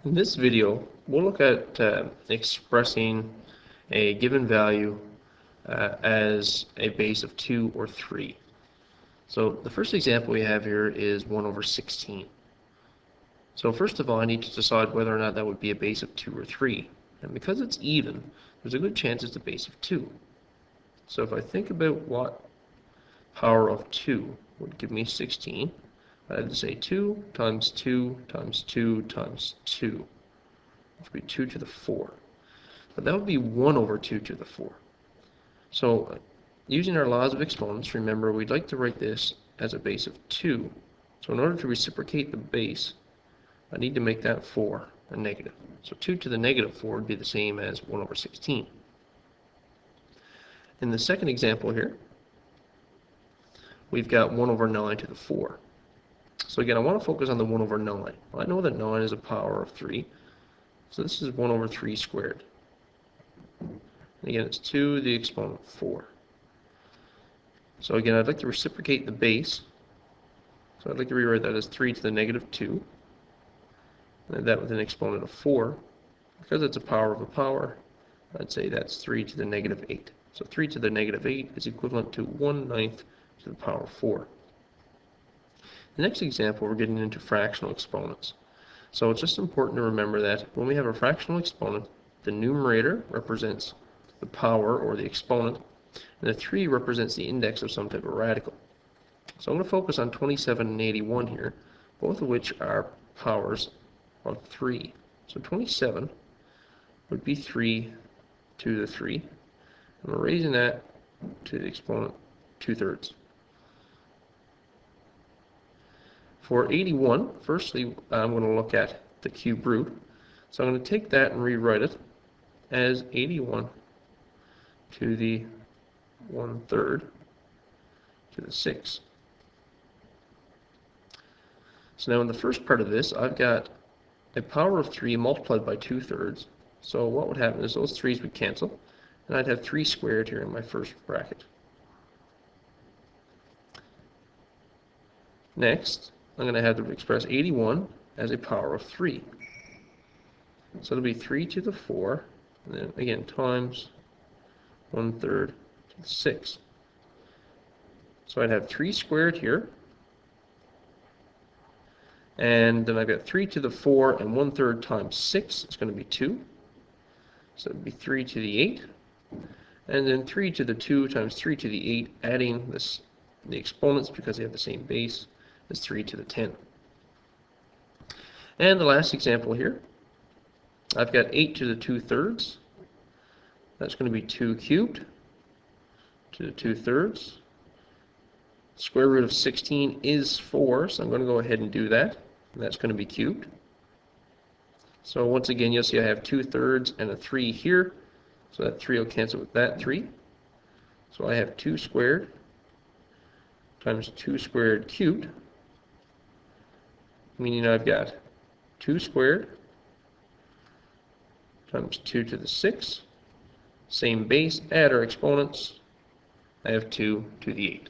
In this video, we'll look at expressing a given value as a base of 2 or 3. So the first example we have here is 1 over 16. So first of all, I need to decide whether or not that would be a base of 2 or 3. And because it's even, there's a good chance it's a base of 2. So if I think about what power of 2 would give me 16, I have to say 2 times 2 times 2 times 2, which would be 2 to the 4. But that would be 1 over 2 to the 4. So using our laws of exponents, remember we'd like to write this as a base of 2. So in order to reciprocate the base, I need to make that 4 a negative. So 2 to the negative 4 would be the same as 1 over 16. In the second example here, we've got 1 over 9 to the 4. So again, I want to focus on the 1 over 9. I know that 9 is a power of 3, so this is 1 over 3 squared. And again, it's 2 to the exponent 4. So again, I'd like to reciprocate the base. So I'd like to rewrite that as 3 to the negative 2. And that with an exponent of 4. Because it's a power of a power, I'd say that's 3 to the negative 8. So 3 to the negative 8 is equivalent to 1/9 to the power of 4. The next example, we're getting into fractional exponents. So it's just important to remember that when we have a fractional exponent, the numerator represents the power or the exponent, and the 3 represents the index of some type of radical. So I'm going to focus on 27 and 81 here, both of which are powers of 3. So 27 would be 3 to the 3, and we're raising that to the exponent 2/3. For 81, firstly, I'm going to look at the cube root. So I'm going to take that and rewrite it as 81 to the 1/3 to the 6. So now in the first part of this, I've got a power of 3 multiplied by 2/3. So what would happen is those 3's would cancel, and I'd have 3 squared here in my first bracket. Next, I'm going to have to express 81 as a power of 3. So it'll be 3 to the 4, and then again times 1/3 to the 6. So I'd have 3 squared here, and then I've got 3 to the 4, and 1/3 times 6 is going to be 2. So it would be 3 to the 8, and then 3 to the 2 times 3 to the 8, adding the exponents because they have the same base, is 3 to the 10. And the last example here, I've got 8 to the 2/3. That's going to be 2 cubed to the 2/3. Square root of 16 is 4, so I'm going to go ahead and do that. And that's going to be cubed. So once again, you'll see I have 2/3 and a 3 here. So that 3 will cancel with that 3. So I have 2 squared times 2 squared cubed, meaning I've got 2 squared times 2 to the 6. Same base, add our exponents. I have 2 to the 8.